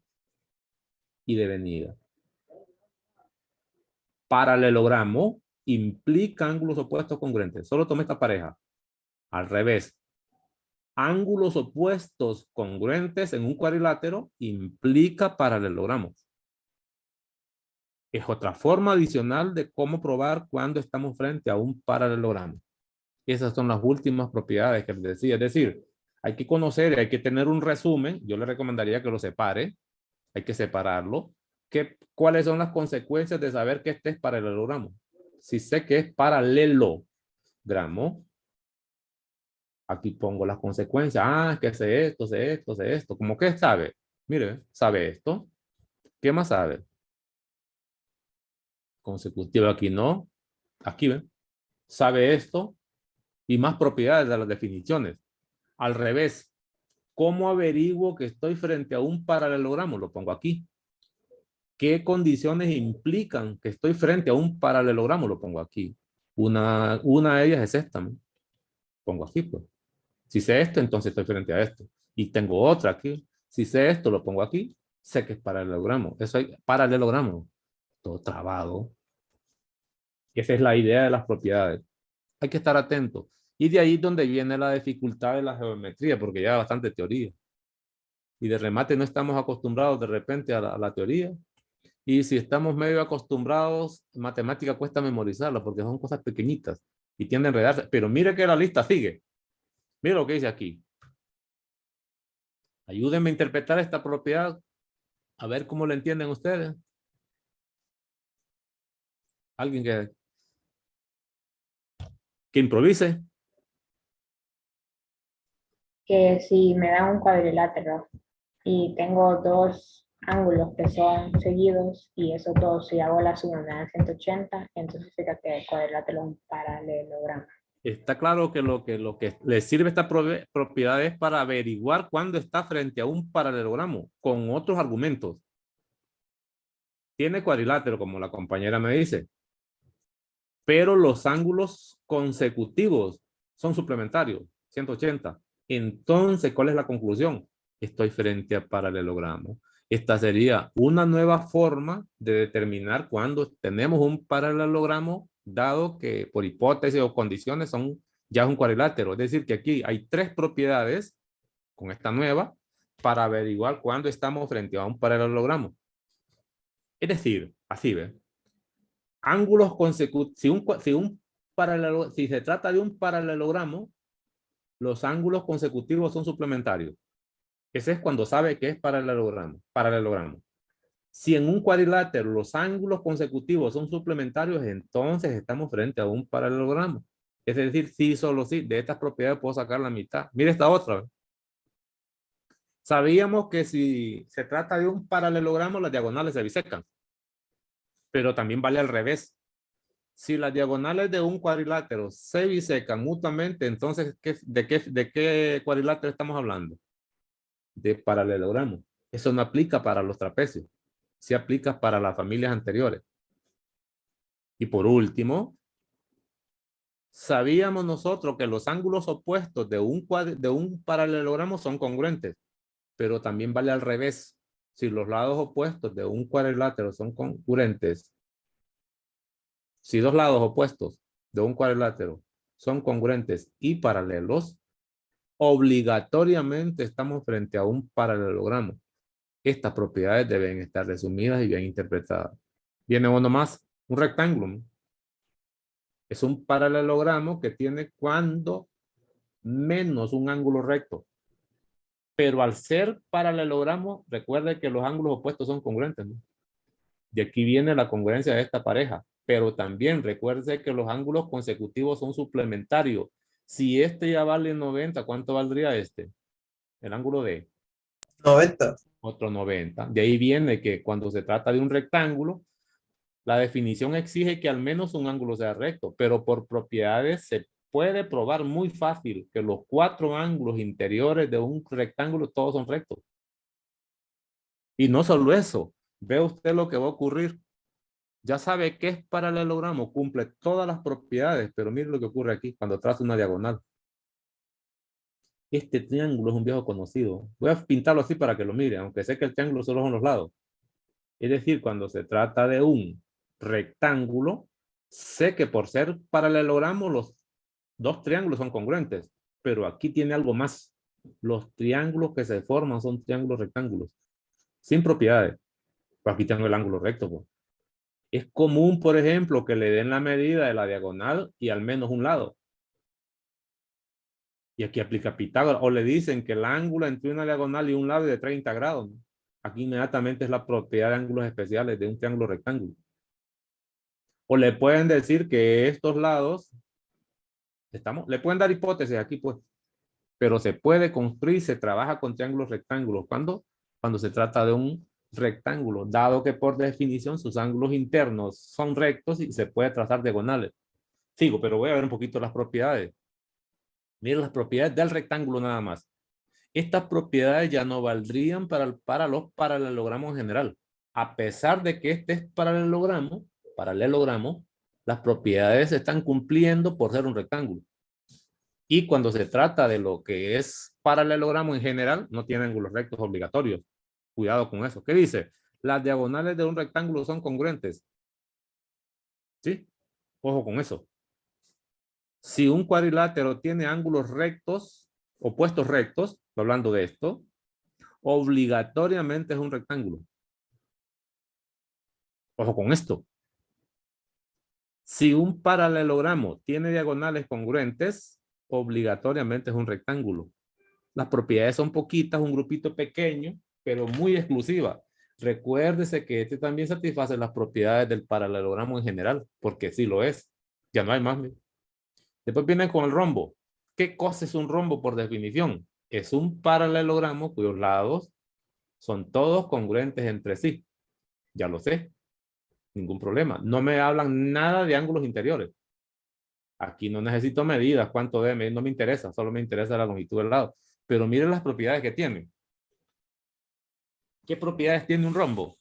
y de venida. Paralelogramo implica ángulos opuestos congruentes. Solo tome esta pareja. Al revés. Ángulos opuestos congruentes en un cuadrilátero implica paralelogramo. Es otra forma adicional de cómo probar cuando estamos frente a un paralelogramo. Esas son las últimas propiedades que les decía. Es decir, hay que conocer, hay que tener un resumen. Yo le recomendaría que lo separe. Hay que separarlo. ¿Cuáles son las consecuencias de saber que este es paralelogramo? Si sé que es paralelogramo, aquí pongo las consecuencias. Ah, es que sé esto, sé esto, sé esto. ¿Cómo que sabe? Mire, sabe esto. ¿Qué más sabe? Consecutivo aquí no. Aquí ven. Sabe esto y más propiedades de las definiciones. Al revés. ¿Cómo averiguo que estoy frente a un paralelogramo? Lo pongo aquí. ¿Qué condiciones implican que estoy frente a un paralelogramo? Lo pongo aquí. Una de ellas es esta, ¿no? pongo aquí, pues. Si sé esto, entonces estoy frente a esto. Y tengo otra aquí. Si sé esto, lo pongo aquí. Sé que es paralelogramo. Eso es paralelogramo. Todo trabado. Esa es la idea de las propiedades. Hay que estar atento. Y de ahí es donde viene la dificultad de la geometría, porque ya hay bastante teoría. Y de remate no estamos acostumbrados de repente a la teoría. Y si estamos medio acostumbrados, matemática cuesta memorizarla porque son cosas pequeñitas y tienden a enredarse. Pero mire que la lista sigue. Mire lo que dice aquí. Ayúdenme a interpretar esta propiedad. A ver cómo lo entienden ustedes. Alguien que improvise. Que si me dan un cuadrilátero y tengo dos ángulos que son seguidos y esos dos, si hago la suma me dan 180, entonces significa que el cuadrilátero es un paralelogramo. Está claro que lo que le sirve esta propiedad es para averiguar cuándo está frente a un paralelogramo con otros argumentos. Tiene cuadrilátero, como la compañera me dice, pero los ángulos consecutivos son suplementarios, 180. Entonces, ¿cuál es la conclusión? Estoy frente a paralelogramo. Esta sería una nueva forma de determinar cuando tenemos un paralelogramo, dado que por hipótesis o condiciones ya es un cuadrilátero. Es decir, que aquí hay tres propiedades con esta nueva para averiguar cuándo estamos frente a un paralelogramo. Es decir, así ve. Ángulos consecutivos, si se trata de un paralelogramo, los ángulos consecutivos son suplementarios. Ese es cuando sabe que es paralelogramo. Si en un cuadrilátero los ángulos consecutivos son suplementarios, entonces estamos frente a un paralelogramo. Es decir, sí, solo sí, de estas propiedades puedo sacar la mitad. Mire esta otra. Sabíamos que si se trata de un paralelogramo, las diagonales se bisecan. Pero también vale al revés. Si las diagonales de un cuadrilátero se bisecan mutuamente, entonces, ¿de qué cuadrilátero estamos hablando? De paralelogramo. Eso no aplica para los trapecios. Sí aplica para las familias anteriores. Y por último, sabíamos nosotros que los ángulos opuestos de un paralelogramo son congruentes, pero también vale al revés. Si los lados opuestos de un cuadrilátero son congruentes, si dos lados opuestos de un cuadrilátero son congruentes y paralelos, obligatoriamente estamos frente a un paralelogramo. Estas propiedades deben estar resumidas y bien interpretadas. Viene uno más, un rectángulo. Es un paralelogramo que tiene cuando menos un ángulo recto. Pero al ser paralelogramo, recuerde que los ángulos opuestos son congruentes, ¿no? De aquí viene la congruencia de esta pareja. Pero también recuerde que los ángulos consecutivos son suplementarios. Si este ya vale 90, ¿cuánto valdría este? El ángulo de 90. otro 90. De ahí viene que cuando se trata de un rectángulo, la definición exige que al menos un ángulo sea recto, pero por propiedades se puede probar muy fácil que los cuatro ángulos interiores de un rectángulo todos son rectos. Y no solo eso, ve usted lo que va a ocurrir. Ya sabe que es paralelogramo, cumple todas las propiedades, pero mire lo que ocurre aquí cuando traza una diagonal. Este triángulo es un viejo conocido. Voy a pintarlo así para que lo mire, aunque sé que el triángulo solo son los lados. Es decir, cuando se trata de un rectángulo, sé que por ser paralelogramo los dos triángulos son congruentes, pero aquí tiene algo más. Los triángulos que se forman son triángulos rectángulos, sin propiedades. Pues aquí tengo el ángulo recto, pues. Es común, por ejemplo, que le den la medida de la diagonal y al menos un lado. Y aquí aplica Pitágoras. O le dicen que el ángulo entre una diagonal y un lado es de 30 grados, ¿no? Aquí inmediatamente es la propiedad de ángulos especiales de un triángulo rectángulo. O le pueden decir que estos lados, le pueden dar hipótesis aquí, pues. Pero se puede construir, se trabaja con triángulos rectángulos. ¿Cuándo? Cuando se trata de un rectángulo, dado que por definición sus ángulos internos son rectos y se puede trazar diagonales. Sigo, pero voy a ver un poquito las propiedades. Miren las propiedades del rectángulo nada más. Estas propiedades ya no valdrían para los paralelogramos en general. A pesar de que este es paralelogramo, las propiedades se están cumpliendo por ser un rectángulo. Y cuando se trata de lo que es paralelogramo en general, no tiene ángulos rectos obligatorios. Cuidado con eso. ¿Qué dice? Las diagonales de un rectángulo son congruentes. ¿Sí? Ojo con eso. Si un cuadrilátero tiene ángulos rectos, opuestos rectos, estoy hablando de esto, obligatoriamente es un rectángulo. Ojo con esto. Si un paralelogramo tiene diagonales congruentes, obligatoriamente es un rectángulo. Las propiedades son poquitas, un grupito pequeño, pero muy exclusiva. Recuérdese que este también satisface las propiedades del paralelogramo en general, porque sí lo es. Ya no hay más. Después viene con el rombo. ¿Qué cosa es un rombo por definición? Es un paralelogramo cuyos lados son todos congruentes entre sí. Ya lo sé. Ningún problema. No me hablan nada de ángulos interiores. Aquí no necesito medidas, cuánto debe medir, no me interesa, solo me interesa la longitud del lado. Pero miren las propiedades que tiene. ¿Qué propiedades tiene un rombo?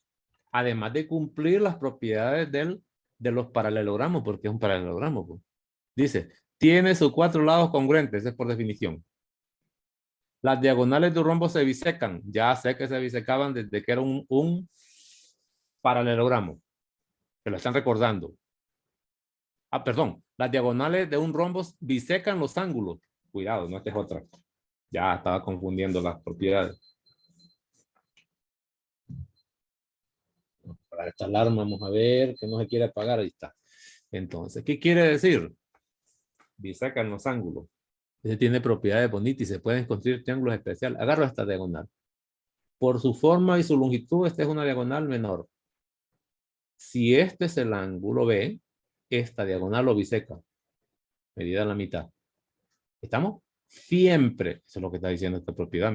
Además de cumplir las propiedades de los paralelogramos, porque es un paralelogramo. Pues. Dice, tiene sus 4 lados congruentes, es por definición. Las diagonales de un rombo se bisecan. Ya sé que se bisecaban desde que era un paralelogramo. Se lo están recordando. Ah, perdón. Las diagonales de un rombo bisecan los ángulos. Cuidado, no esta es otra. Ya estaba confundiendo las propiedades. Para esta alarma, vamos a ver que no se quiere apagar. Ahí está. Entonces, ¿qué quiere decir? Bisecan los ángulos. Ese tiene propiedades bonitas y se pueden construir triángulos especiales. Agarro esta diagonal. Por su forma y su longitud, esta es una diagonal menor. Si este es el ángulo B, esta diagonal lo biseca. Medida a la mitad. ¿Estamos? Siempre. Eso es lo que está diciendo esta propiedad.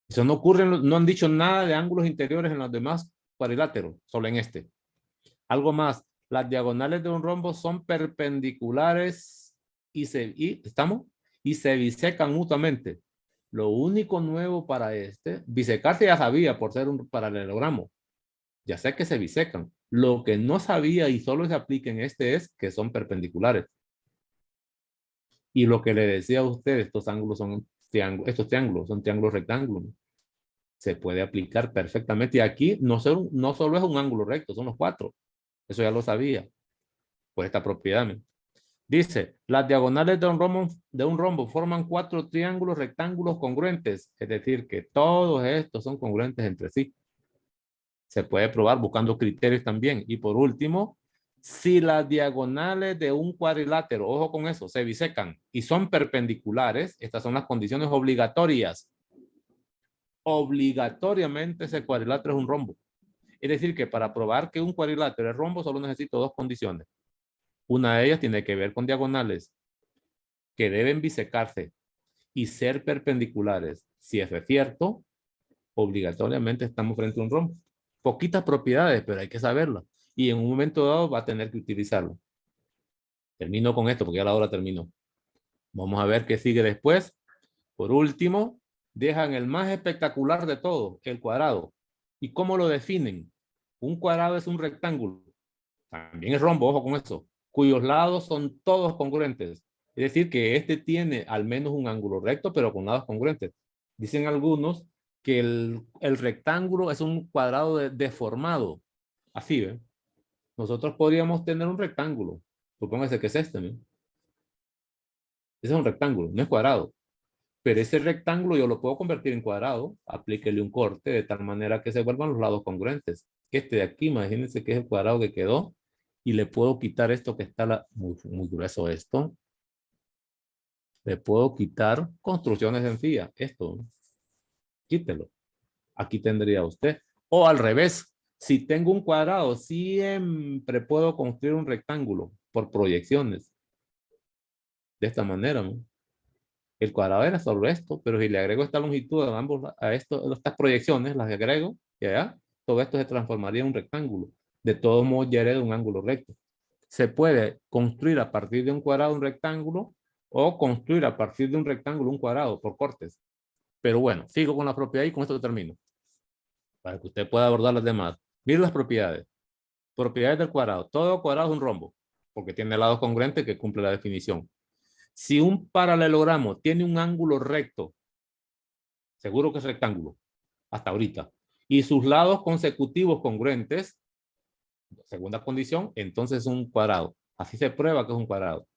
Eso no ocurre, no han dicho nada de ángulos interiores en los demás cuadriláteros, solo en este. Algo más. Las diagonales de un rombo son perpendiculares ¿estamos? Y se bisecan mutuamente. Lo único nuevo para este, bisecarse ya sabía por ser un paralelogramo. Ya sé que se bisecan. Lo que no sabía y solo se aplica en este es que son perpendiculares. Y lo que le decía a usted, estos ángulos son estos triángulos son triángulos rectángulos. Se puede aplicar perfectamente. Y aquí no solo es un ángulo recto, son los 4. Eso ya lo sabía por esta propiedad. Dice, las diagonales de un rombo forman 4 triángulos rectángulos congruentes. Es decir, que todos estos son congruentes entre sí. Se puede probar buscando criterios también. Y por último, si las diagonales de un cuadrilátero, ojo con eso, se bisecan y son perpendiculares, estas son las condiciones obligatorias. Obligatoriamente ese cuadrilátero es un rombo. Es decir, que para probar que un cuadrilátero es rombo solo necesito 2 condiciones. Una de ellas tiene que ver con diagonales que deben bisecarse y ser perpendiculares. Si eso es cierto, obligatoriamente estamos frente a un rombo. Poquitas propiedades, pero hay que saberlas. Y en un momento dado va a tener que utilizarlo. Termino con esto porque ya la hora terminó. Vamos a ver qué sigue después. Por último, dejan el más espectacular de todo, el cuadrado. ¿Y cómo lo definen? Un cuadrado es un rectángulo. También es rombo, ojo con eso. Cuyos lados son todos congruentes. Es decir, que este tiene al menos un ángulo recto, pero con lados congruentes. Dicen algunos que el rectángulo es un cuadrado deformado. Así, ¿ven? Nosotros podríamos tener un rectángulo. Supóngase que es este, ¿no? Ese es un rectángulo, no es cuadrado. Pero ese rectángulo yo lo puedo convertir en cuadrado. Aplíquele un corte de tal manera que se vuelvan los lados congruentes. Este de aquí, imagínense que es el cuadrado que quedó. Y le puedo quitar esto que está muy grueso esto. Le puedo quitar construcciones sencillas. Esto, quítelo. Aquí tendría usted. O al revés, si tengo un cuadrado, siempre puedo construir un rectángulo por proyecciones. De esta manera, ¿no? El cuadrado era solo esto, pero si le agrego esta longitud a estas proyecciones, las agrego, ya, todo esto se transformaría en un rectángulo. De todos modos, ya heredo un ángulo recto. Se puede construir a partir de un cuadrado un rectángulo o construir a partir de un rectángulo un cuadrado por cortes. Pero bueno, sigo con la propiedad y con esto termino. Para que usted pueda abordar las demás. Miren las propiedades. Propiedades del cuadrado. Todo cuadrado es un rombo, porque tiene lados congruentes que cumple la definición. Si un paralelogramo tiene un ángulo recto, seguro que es rectángulo, hasta ahorita, y sus lados consecutivos congruentes, segunda condición, entonces es un cuadrado. Así se prueba que es un cuadrado.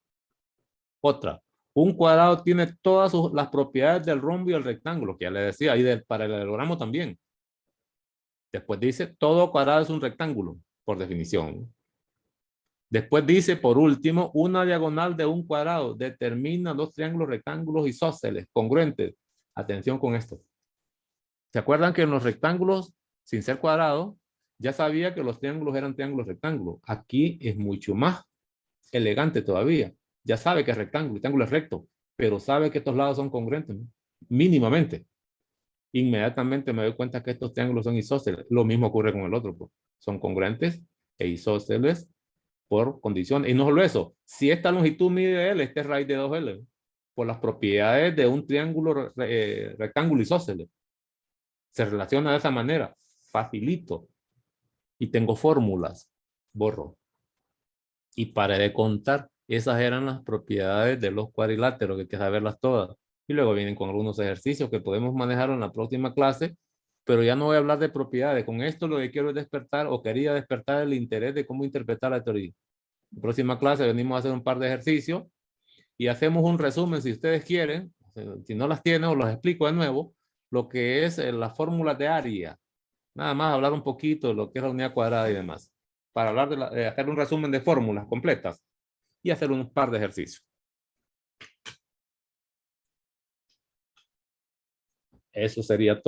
Otra, un cuadrado tiene todas las propiedades del rombo y el rectángulo, que ya le decía, y del paralelogramo también. Después dice, todo cuadrado es un rectángulo, por definición. Después dice, por último, una diagonal de un cuadrado determina dos triángulos, rectángulos isósceles congruentes. Atención con esto. ¿Se acuerdan que en los rectángulos, sin ser cuadrados, ya sabía que los triángulos eran triángulos rectángulos? Aquí es mucho más elegante todavía. Ya sabe que es rectángulo, el triángulo es recto, pero sabe que estos lados son congruentes, ¿no? Mínimamente. Inmediatamente me doy cuenta que estos triángulos son isósceles. Lo mismo ocurre con el otro, pues. Son congruentes e isósceles por condición. Y no solo eso, si esta longitud mide L, esta es raíz de 2L, por las propiedades de un triángulo rectángulo isósceles. Se relaciona de esa manera, facilito. Y tengo fórmulas, borro. Y paré de contar. Esas eran las propiedades de los cuadriláteros, que hay que saberlas todas. Y luego vienen con algunos ejercicios que podemos manejar en la próxima clase, pero ya no voy a hablar de propiedades. Con esto lo que quiero es despertar, o quería despertar, el interés de cómo interpretar la teoría. En la próxima clase venimos a hacer un par de ejercicios y hacemos un resumen, si ustedes quieren, si no las tienen, os los explico de nuevo, lo que es la fórmula de área. Nada más hablar un poquito de lo que es la unidad cuadrada y demás, para hablar de hacer un resumen de fórmulas completas y hacer un par de ejercicios. Eso sería todo.